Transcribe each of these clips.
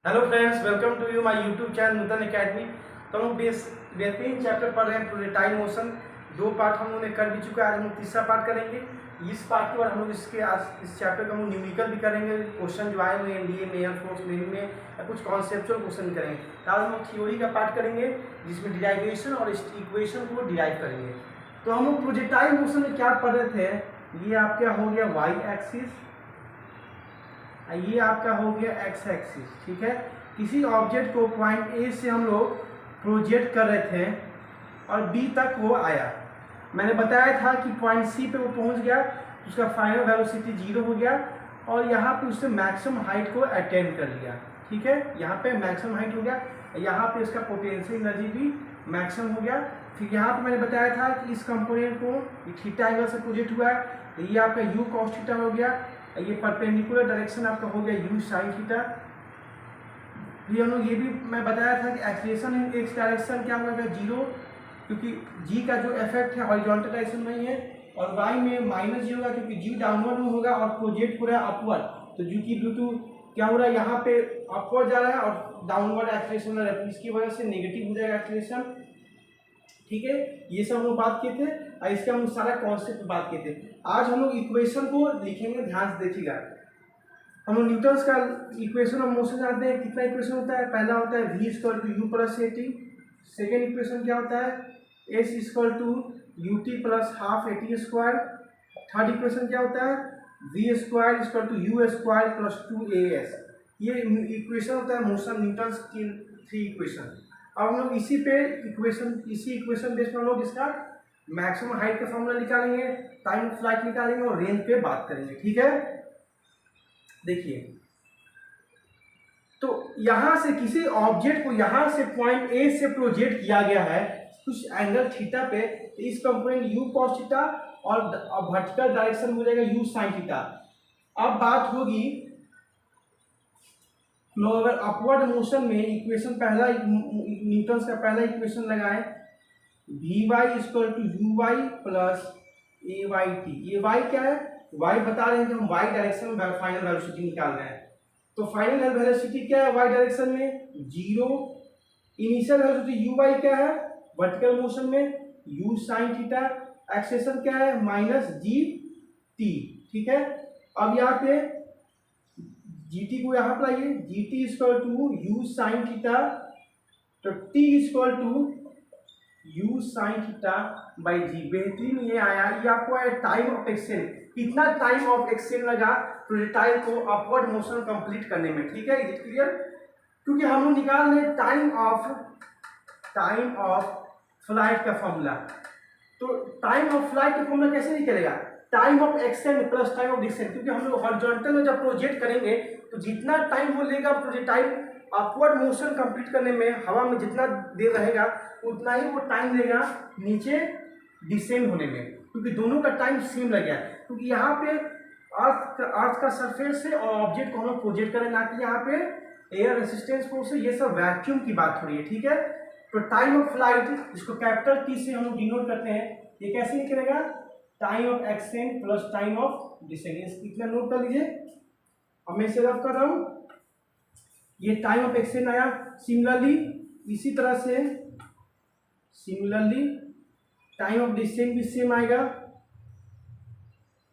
Hello friends, welcome to you my YouTube channel Nutan academy. तो हम बेहतरीन चैप्टर पढ़ रहे हैं प्रोजेक्टाइल मोशन। दो पार्ट हम लोगों ने कर भी चुका है, आज हम तीसरा पार्ट करेंगे। इस पार्ट के बाद हम लोग इस चैप्टर का हम न्यूमेरिकल भी करेंगे। क्वेश्चन जो आए हुए एनडीए में, एयरफोर्स नेवी में, या कुछ कॉन्सेप्चुअल क्वेश्चन करेंगे। तो आज हम लोग थ्योरी का पार्ट करेंगे जिसमें डिराइवेशन और इक्वेशन को डिराइव करेंगे। तो हम लोग प्रोजेक्टाइल मोशन में क्या पढ़ रहे थे, ये आपका हो गया वाई एक्सिस, ये आपका हो गया एक्स एक्सिस। ठीक है, किसी ऑब्जेक्ट को पॉइंट ए से हम लोग प्रोजेक्ट कर रहे थे और बी तक वो आया। मैंने बताया था कि पॉइंट सी पे वो पहुंच गया, उसका फाइनल वेलोसिटी 0 हो गया और यहाँ पे उसने मैक्सिमम हाइट को अटेन कर लिया। ठीक है, यहाँ पे मैक्सिमम हाइट हो गया, यहाँ पे इसका पोटेंशियल एनर्जी भी मैक्सिमम हो गया। फिर यहाँ पे मैंने बताया था कि इस कंपोनेंट को थीटा एंगल से प्रोजेक्ट हुआ है, तो ये आपका यू कॉस थीटा हो गया। ये परपेंडिकुलर डायरेक्शन आपका हो गया यू साइन थीटा। ये हम लोग ये भी मैं बताया था कि एक्सीलरेशन इन एक्स डायरेक्शन क्या होगा, 0, क्योंकि जी का जो इफेक्ट है हॉरिजॉन्टल डायरेक्शन में ही है, और वाई में माइनस जी होगा क्योंकि जी डाउनवर्ड में होगा और प्रोजेक्ट हो रहा है अपवर्ड। तो जी की ड्यू टू क्या हो रहा है, यहाँ पे अपवर्ड जा रहा है और डाउनवर्ड एक्सीलरेशन हो रहा है, इसकी वजह से नेगेटिव हो जाएगा एक्सीलरेशन। ठीक है, ये सब हम लोग बात किए थे और इसका हम सारा कॉन्सेप्ट बात किए थे। आज हम लोग इक्वेशन को लिखेंगे, ध्यान से देखिएगा। हम लोग न्यूटन्स का इक्वेशन ऑफ मोशन जानते हैं। कितना इक्वेशन होता है, पहला होता है v equal to u plus a t. Second equation क्या होता है, s equal to u t plus half a t square. Third equation क्या होता है, v square equal to u square plus 2as। ये इक्वेशन होता है मोशन, न्यूटन्स की 3 इक्वेशन। अब हम लोग इसी इक्वेशन बेस पर हम लोग इसका मैक्सिमम हाइट का फॉर्मूला निकालेंगे, टाइम ऑफ फ्लाइट निकालेंगे और रेंज पे बात करेंगे। ठीक है, देखिए, तो यहां से किसी ऑब्जेक्ट को यहां से पॉइंट ए से प्रोजेक्ट किया गया है कुछ एंगल थीटा पे, तो इस कंपोनेंट यू कॉस थीटा और वर्टिकल डायरेक्शन हो जाएगा यू साइन थीटा। अब बात होगी, लोग अगर अपवर्ड मोशन में इक्वेशन पहला न्यूटन्स का पहला इक्वेशन लगाएं, v y equal to u y plus a y t. ये वाई क्या है, वाई बता रहे हैं कि हम वाई डायरेक्शन में फाइनल वेलोसिटी निकाल रहे हैं। तो फाइनल वेलोसिटी क्या है वाई डायरेक्शन में, 0। इनिशियल वेलोसिटी यू वाई क्या है वर्टिकल मोशन में, यू साइन थीटा। एक्सेलेरेशन क्या है माइनस जी टी। ठीक है, अब यहाँ पे जी टी को यहाँ पर आइए, g t equal to u sine theta, तो t equal to u sine theta by g. बेहतरीन ये आया, ये आपको आया टाइम ऑफ एक्शन। कितना टाइम ऑफ एक्शन लगा प्रोजेक्टाइल को अपवर्ड मोशन कंप्लीट करने में। ठीक है, इज इट क्लियर? क्योंकि हम लोग निकाल रहे टाइम ऑफ फ्लाइट का फॉर्मूला। तो टाइम ऑफ फ्लाइट का फॉर्मूला कैसे निकलेगा, time of action plus time of descent. क्योंकि हम लोग हॉरिजॉन्टल में जब प्रोजेक्ट करेंगे तो जितना टाइम वो लेगा प्रोजेक्टाइल अपवर्ड मोशन कंप्लीट करने में, हवा में जितना देर रहेगा उतना ही वो टाइम लेगा नीचे डिसेंड होने में, क्योंकि दोनों का टाइम सेम लग गया। क्योंकि यहाँ पे अर्थ का सरफेस है और ऑब्जेक्ट को हम लोग प्रोजेक्ट करें, ना कि यहाँ पे एयर रेसिस्टेंस फोर्स है, ये सब वैक्यूम की बात हो रही है। ठीक है, तो टाइम ऑफ फ्लाइट जिसको कैपिटल टी से हम लोग डिनोट करते हैं, ये कैसे निकलेगा, time of ascent plus time of descent. इतना नोट कर लीजिए। अब मैं इसे रफ कर रहा हूँ, ये टाइम ऑफ एक्सेंट आया। सिमिलरली इसी तरह से टाइम ऑफ डिसेंट भी सेम आएगा,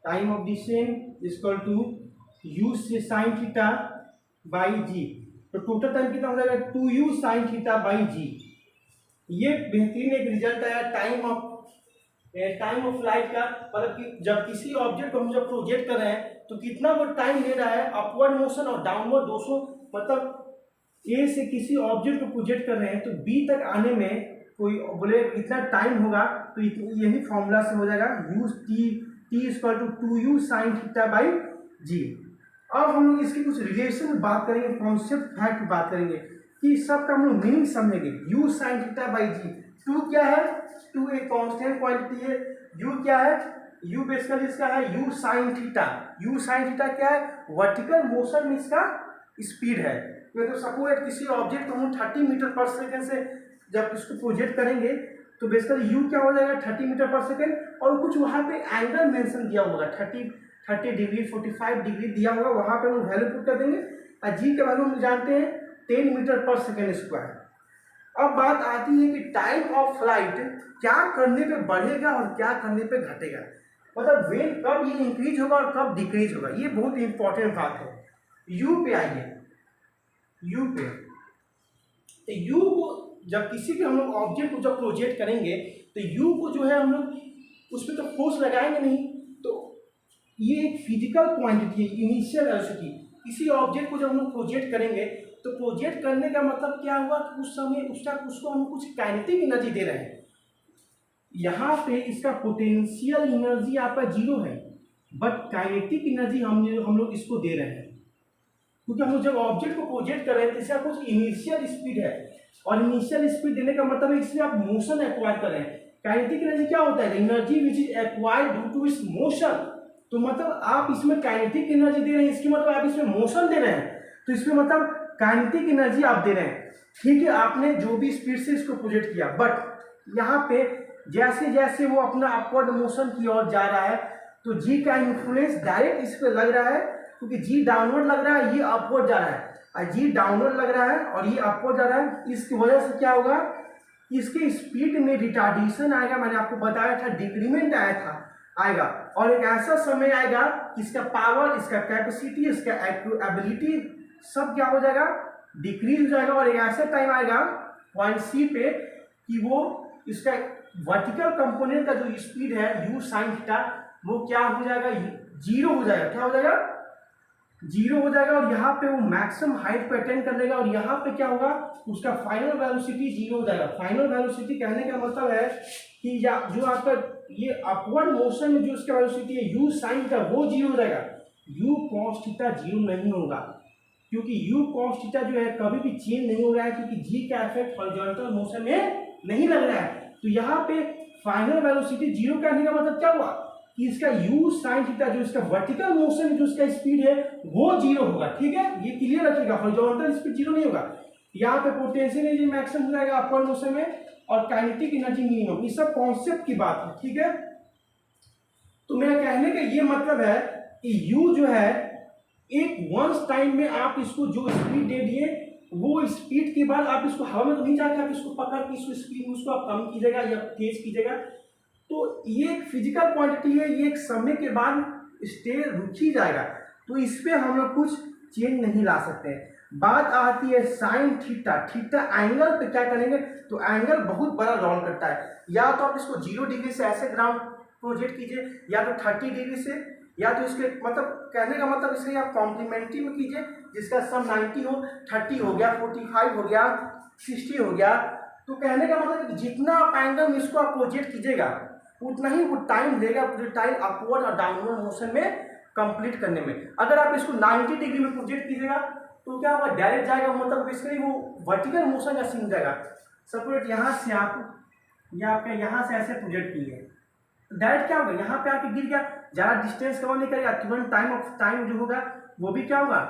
time of descent equal to u से साइन थीटा बाई जी। तो टोटल टाइम कितना हो जाएगा, 2u साइन थीटा बाई जी। ये बेहतरीन एक रिजल्ट आया टाइम ऑफ फ्लाइट का। मतलब कि जब किसी ऑब्जेक्ट को हम जब प्रोजेक्ट कर रहे हैं तो कितना वो टाइम ले रहा है, अपवर्ड मोशन और डाउनवर्ड 200, मतलब ए से किसी ऑब्जेक्ट को प्रोजेक्ट कर रहे हैं तो बी तक आने में कोई बोले कितना टाइम होगा, तो यही फॉर्मूला से हो जाएगा u t equal to 2u sine theta by g. अब हम लोग इसकी कुछ रिलेशन में बात करेंगे, कॉन्सेप्ट फैक्ट बात करेंगे कि सबका हम लोग मीनिंग समझेंगे। U sine theta by g, two क्या है, टू एक कांस्टेंट क्वांटिटी है। यू क्या है, यू बेसिकली इसका है you sine theta. You sine theta क्या है, वर्टिकल मोशन में इसका स्पीड है। तो सपोज किसी ऑब्जेक्ट को हम 30 मीटर पर सेकेंड से जब इसको प्रोजेक्ट करेंगे तो बेसिकली यू क्या हो जाएगा 30 मीटर पर सेकेंड, और कुछ वहाँ पे एंगल मेंशन दिया होगा 30 डिग्री 45 डिग्री दिया होगा, वहाँ पे हम वैल्यू पुट कर देंगे। और जी के वैल्यू हम जानते हैं 10 मीटर पर सेकेंड स्क्वायर। अब बात आती है कि टाइम ऑफ फ्लाइट क्या करने पे बढ़ेगा और क्या करने पे घटेगा, मतलब वेन कब ये इंक्रीज होगा और कब डिक्रीज होगा, ये बहुत इंपॉर्टेंट बात है। यू पे आइए, यू पे, तो यू को जब किसी भी हम लोग ऑब्जेक्ट को जब प्रोजेक्ट करेंगे तो यू को जो है हम लोग उस पर तो फोर्स लगाएंगे नहीं, तो ये एक फिजिकल क्वांटिटी है, इनिशियल वेलोसिटी। किसी ऑब्जेक्ट को जब हम लोग प्रोजेक्ट करेंगे तो प्रोजेक्ट करने का मतलब क्या हुआ कि उस समय उसको हम कुछ काइनेटिक एनर्जी दे रहे हैं। यहाँ पे इसका पोटेंशियल एनर्जी आपका 0 है, बट काइनेटिक एनर्जी हम लोग इसको दे रहे हैं, क्योंकि हम लोग जब ऑब्जेक्ट को प्रोजेक्ट कर रहे हैं तो इसका कुछ इनिशियल स्पीड है, और इनिशियल स्पीड देने का मतलब है इसमें आप मोशन एक्वायर कर रहे हैं। काइनेटिक एनर्जी क्या होता है, energy which is acquired due to its motion. तो मतलब आप इसमें काइनेटिक एनर्जी दे रहे हैं, इसकी मतलब आप इसमें मोशन दे रहे हैं, तो इसमें मतलब काइनेटिक एनर्जी आप दे रहे हैं। ठीक है, आपने जो भी स्पीड से इसको प्रोजेक्ट किया, बट यहाँ पे जैसे जैसे वो अपना अपवर्ड मोशन की ओर जा रहा है तो जी का इन्फ्लुएंस डायरेक्ट इस पर लग रहा है, क्योंकि जी डाउनवर्ड लग रहा है, ये अपवर्ड जा रहा है, और जी डाउनवर्ड लग रहा है और ये अपवर्ड जा रहा है। इसकी वजह से क्या होगा, इसके स्पीड में रिटार्डेशन आएगा, मैंने आपको बताया था डिक्रीमेंट आएगा, और एक ऐसा समय आएगा इसका पावर, इसका कैपेसिटी, इसका एबिलिटी सब क्या हो जाएगा, डिक्रीज हो जाएगा। और एक ऐसा टाइम आएगा पॉइंट सी पे कि वो इसका वर्टिकल कंपोनेंट का जो स्पीड है u sin थीटा वो क्या हो जाएगा, 0 हो जाएगा। क्या हो जाएगा, 0 हो जाएगा, और यहाँ पे वो मैक्सिमम हाइट पे अटेंड कर लेगा, और यहाँ पे क्या होगा, उसका फाइनल वेलोसिटी 0 हो जाएगा। फाइनल वेलोसिटी कहने का मतलब है कि जो आपका ये अपवर्ड मोशन में जो उसका वेलोसिटी है u sin थीटा वो 0 हो जाएगा। u cos थीटा 0 नहीं होगा, क्योंकि u cos थीटा जो है कभी भी चेंज नहीं हो रहा है, क्योंकि g का इफेक्ट हॉरिजॉन्टल मोशन में नहीं लग रहा है। तो यहाँ पे फाइनल वेलोसिटी 0 कहने का मतलब क्या हुआ कि इसका u sin थीटा जो इसका वर्टिकल मोशन जो इसका स्पीड है वो 0 होगा। ठीक है, ये क्लियर रखिएगा, हॉरिजॉन्टल स्पीड 0 नहीं होगा। यहाँ पे पोटेंशियल एनर्जी मैक्सिमम हो जाएगा अपवर्ड मोशन में, और काइनेटिक एनर्जी मिनिमम। ये सब कॉन्सेप्ट की बात है। ठीक है, तो मेरा कहने का ये मतलब है कि u जो है एक वंस टाइम में आप इसको जो स्पीड दे दिए वो स्पीड के बाद आप इसको हवा में तो नहीं जाके आप इसको पकड़ के इसको स्पीड उसको आप कम कीजिएगा या तेज कीजिएगा, तो ये एक फिजिकल क्वांटिटी है, ये एक समय के बाद स्टे रुक ही जाएगा, तो इस पर हम लोग कुछ चेंज नहीं ला सकते हैं। बात आती है साइन थीटा। थीटा एंगल पे क्या करेंगे, तो एंगल बहुत बड़ा रोल करता है। या तो आप इसको 0 डिग्री से ऐसे ग्राउंड प्रोजेक्ट कीजिए, या तो 30 डिग्री से, या तो इसके मतलब कहने का मतलब इसलिए आप कॉम्प्लीमेंट्री में कीजिए जिसका सम 90 हो, 30 हो गया, 45 हो गया, 60 हो गया। तो कहने का मतलब जितना आप एंगल में इसको आप प्रोजेक्ट कीजिएगा उतना ही वो टाइम लेगा प्रोजेक्टाइल अपवर्ड और डाउनवर्ड मोशन में कंप्लीट करने में। अगर आप इसको 90 डिग्री में प्रोजेक्ट कीजिएगा तो क्या होगा, डायरेक्ट जाएगा, मतलब बेसिकली वो वर्टिकल मोशन का सीन जाएगा। सपोज यहाँ से आप या आपके यहाँ से ऐसे प्रोजेक्ट किए, डायरेक्ट क्या होगा, यहाँ पे आके गिर गया, ज़्यादा डिस्टेंस कवर नहीं करेगा, तुरंत टाइम जो होगा वो भी क्या होगा,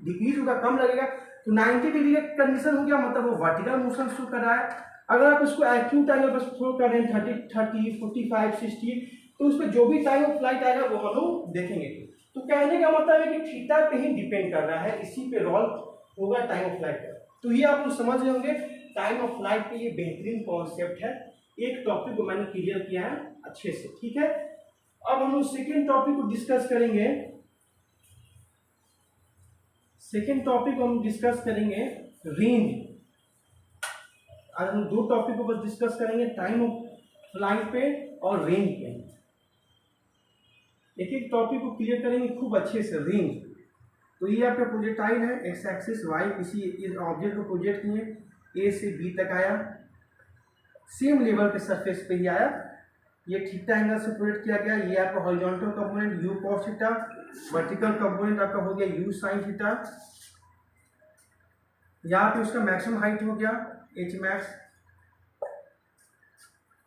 डिक्रीज होगा, कम लगेगा। तो 90 डिग्री का कंडीशन हो गया, मतलब वो वर्टिकल मोशन शो कर रहा है। अगर आप उसको एक्यूट एंगल पर थ्रो कर रहे हैं 30, 45, 60, तो उस पर जो भी टाइम ऑफ फ्लाइट आएगा वो हम लोग देखेंगे। तो कहने का मतलब है कि थीटा पे ही डिपेंड कर रहा है, इसी पे रोल होगा टाइम ऑफ फ्लाइट का। तो ये आप लोग समझ रहे होंगे टाइम ऑफ फ्लाइट पे ये बेहतरीन कॉन्सेप्ट है। एक टॉपिक को मैंने क्लियर किया है अच्छे से। ठीक है, अब हम लोग सेकेंड टॉपिक को डिस्कस करेंगे। सेकेंड टॉपिक हम डिस्कस करेंगे रेंज। आज हम दो टॉपिक को बस डिस्कस करेंगे, टाइम ऑफ फ्लाइट पे और रेंज पे। एक एक टॉपिक को क्लियर करेंगे खूब अच्छे से। रेंज, तो ये आपका प्रोजेक्टाइल है, एक्स एक्सिस वाई, किसी इस ऑब्जेक्ट को प्रोजेक्ट किए, ए से बी तक आया, सेम लेवल के सरफेस पे ही आया, ये थीटा एंगल से प्रोजेक्ट किया गया। ये आपका horizontal component you cos theta, vertical component आपका हो गया यू साइन थीटा। यहाँ पे उसका मैक्सिमम हाइट हो गया एच मैक्स।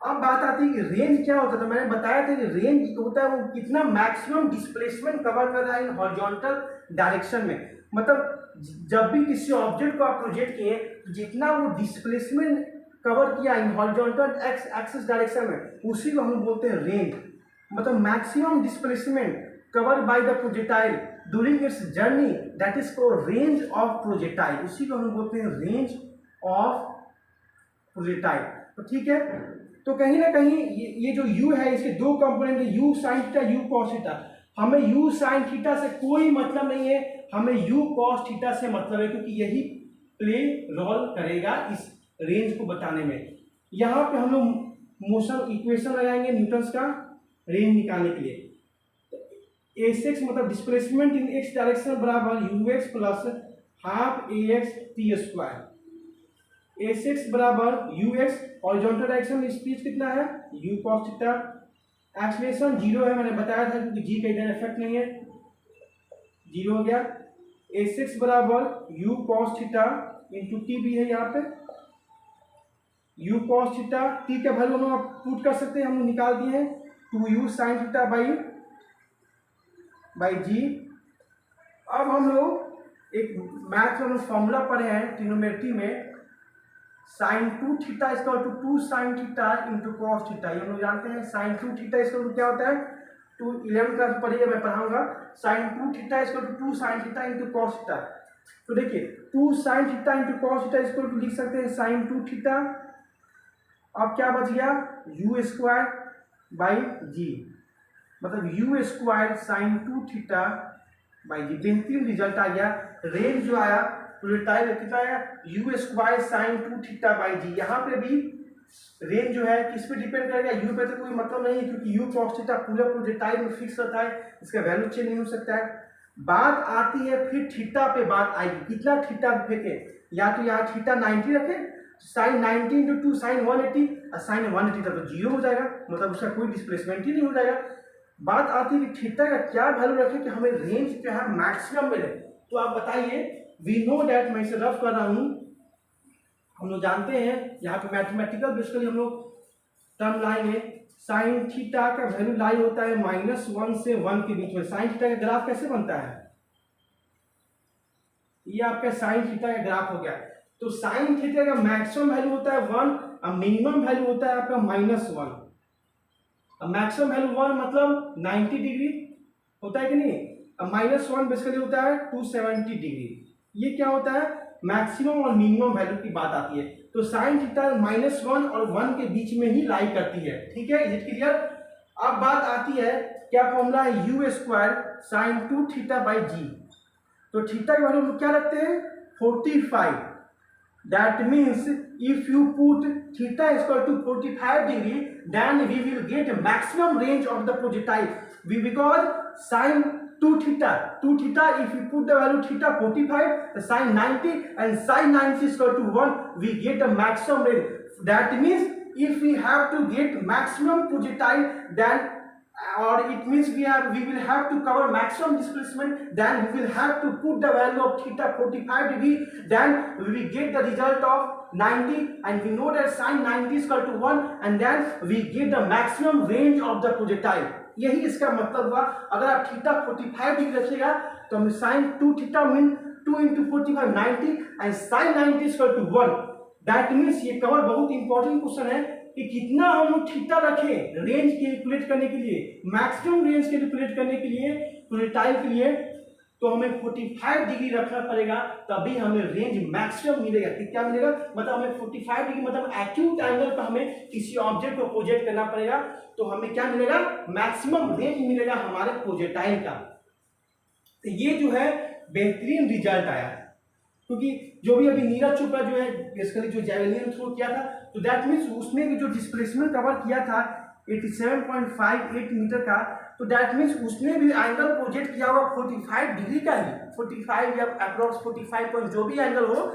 अब बात आती है कि रेंज क्या होता है, तो मैंने बताया था कि रेंज होता है वो कितना मैक्सिमम डिस्प्लेसमेंट कवर कर रहा है इन हॉरिजॉन्टल डायरेक्शन में। मतलब जब भी किसी ऑब्जेक्ट को आप प्रोजेक्ट किए, जितना वो डिस्प्लेसमेंट कवर किया in horizontal x axis direction में, उसी को हम बोलते हैं रेंज। मतलब maximum displacement cover by the projectile during its journey, that is called range of projectile, उसी को हम बोलते हैं रेंज ऑफ प्रोजेक्टाइल। तो ठीक है, तो कहीं ना कहीं ये जो u है इसके दो कंपोनेंट है, u sine theta, u cos theta. हमें u साइन थीटा से कोई मतलब नहीं है, हमें u कॉस थीटा से मतलब है, क्योंकि यही प्ले रोल करेगा इस रेंज को बताने में। यहाँ पे हम लोग मोशन इक्वेशन लगाएंगे न्यूटन्स का रेंज निकालने के लिए। Sx मतलब डिस्प्लेसमेंट इन x डायरेक्शन बराबर ux plus half ax t square. Sx बराबर ux, हॉरिजॉन्टल डायरेक्शन स्पीड कितना है u cos थीटा, एक्सलेशन 0 है, मैंने बताया था क्योंकि g का इधर इफेक्ट नहीं है, 0 हो गया। Sx बराबर u cos theta into T भी है यहाँ पे, u cos थीटा, t का वैल्यू हम पुट कर सकते हैं, हम निकाल दिए हैं 2u sin theta by g. अब हम लोग एक मैथ में फॉर्मूला पढ़े हैं ट्रिग्नोमेट्री में, sine 2 theta equal to 2 sine theta into cos theta. ये हम लोग जानते हैं साइन 2 थीटा इक्वल टू क्या होता है, 11 क्लास पढ़िएगा, मैं पढ़ाऊंगा। Sine 2 theta equal to 2 sine theta into cos theta. तो देखिए 2 sine theta into cos theta equal to लिख सकते हैं साइन 2 थीटा। अब क्या बच गया, यू स्क्वायर बाई जी, मतलब u square sine 2 theta by g. बेहतरीन रिजल्ट आ गया, रेंज जो आया प्रोजेक्टाइल कितना आया, u square sine 2 theta by g. यहाँ पे भी रेंज जो है किस पे डिपेंड करेगा, यू पे तो कोई मतलब नहीं है, क्योंकि यू कॉस थीटा पूरे प्रोजेक्टाइल में फिक्स रहता है, इसका वैल्यू चेंज नहीं हो सकता है। बात आती है फिर थीटा पे, बात आएगी कितना थीटा फेंके, या तो यहाँ थीटा 90 रखे, साइन 90 इंटू 2 साइन 180, और साइन 180 तो 0 हो जाएगा, मतलब उसका कोई डिस्प्लेसमेंट ही नहीं हो जाएगा। बात आती है कि थीटा का क्या वैल्यू रखे कि हमें रेंज जो है मैक्सिमम मिले। तो आप बताइए, वी नो डैट, मैं इसे रफ कर रहा हूँ, हम लोग जानते हैं यहाँ पे मैथमेटिकल बेसिकली हम लोग टर्म लाएंगे, साइन थीटा का वैल्यू लाई होता है -1 से 1 के बीच में। साइन थीटा का ग्राफ कैसे बनता है, ये आपका साइन थीटा का ग्राफ हो गया। तो साइन थीटा का मैक्सिमम वैल्यू होता है 1 और मिनिमम वैल्यू होता है आपका -1। अब मैक्सिमम वैल्यू 1 मतलब 90 डिग्री होता है कि नहीं, अब -1 बेसिकली होता है 270 डिग्री। ये क्या होता है, मैक्सिमम और मिनिमम वैल्यू की बात आती है। तो साइन थीटा -1 और 1 के बीच में ही लाई करती है, ठीक है, इज इट क्लियर। अब बात आती है क्या फॉर्मूला है, u square sine 2 theta by g. तो थीटा के वैल्यू हम क्या रखते हैं 45। That means if you put theta is equal to 45 degree, then we will get maximum range of the projectile. Because sin 2 theta, if you put the value theta 45, the sin 90 and sin 90 is equal to 1, we get the maximum range. That means if we have to get maximum projectile, then or it means we will have to cover maximum displacement, then we will have to put the value of theta 45 degree, then we will get the result of 90, and we know that sin 90 is equal to 1, and then we get the maximum range of the projectile। यही इसका मतलब हुआ। अगर आप theta 45 degree रखिएगा तो हमें sine 2 theta mean 2 into 45 90 and sine 90 is equal to 1। That means ये कवर बहुत इंपॉर्टेंट क्वेश्चन है कि कितना हम लोग थीटा रखें रेंज कैलकुलेट करने के लिए, मैक्सिमम रेंज कैलकुलेट करने के लिए प्रोजेक्टाइल के लिए, तो हमें 45 डिग्री रखना पड़ेगा, तभी हमें रेंज मैक्सिमम मिलेगा। क्या मिलेगा, मतलब हमें 45 डिग्री मतलब एक्यूट एंगल पर हमें किसी ऑब्जेक्ट को प्रोजेक्ट करना पड़ेगा, तो हमें क्या मिलेगा, मैक्सिमम रेंज मिलेगा हमारे प्रोजेक्टाइल का। तो ये जो है बेहतरीन रिजल्ट आया, क्योंकि जो भी अभी नीरज चोपड़ा जो है बेसिकली जो जैवलिन थ्रो किया था, तो दैट मीन्स उसने भी जो डिस्प्लेसमेंट कवर किया था 87.58 मीटर का, तो दैट मीन्स उसने भी एंगल प्रोजेक्ट किया हुआ 45 डिग्री का ही, 45 या अप्रॉक्स 45 पॉइंट जो भी एंगल हो,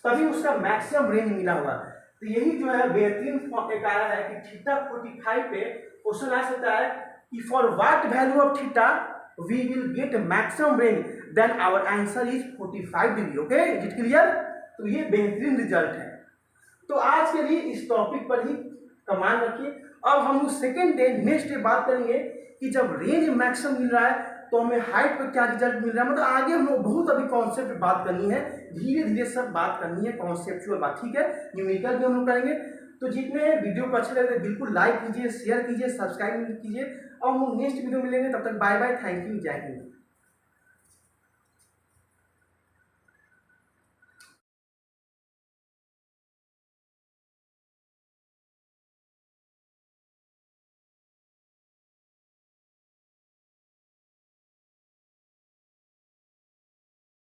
तभी उसका मैक्सिमम रेंज मिला हुआ। तो यही जो है बेहतरीन एक आया है कि थीटा 45 पे क्वेश्चन आ सकता है कि for what value of theta we will get maximum range, then our answer is 45 degree। okay, is it clear। तो ये बेहतरीन रिजल्ट है। तो आज के लिए इस टॉपिक पर ही कमान रखिए। अब हम लोग सेकेंड डे नेक्स्ट डे बात करेंगे कि जब रेंज मैक्सिमम मिल रहा है तो हमें हाइट पर क्या रिजल्ट मिल रहा है, मतलब आगे हम लोग बहुत अभी कॉन्सेप्ट पे बात करनी है, धीरे धीरे सब बात करनी है, कॉन्सेप्चुअल बात, ठीक है। न्यूमेरिकल भी हम लोग करेंगे। तो जितने वीडियो को अच्छे लगे बिल्कुल लाइक कीजिए, शेयर कीजिए, सब्सक्राइब कीजिए, और हम लोग नेक्स्ट वीडियो मिलेंगे। तब तक बाय बाय, थैंक यू, जय हिंद।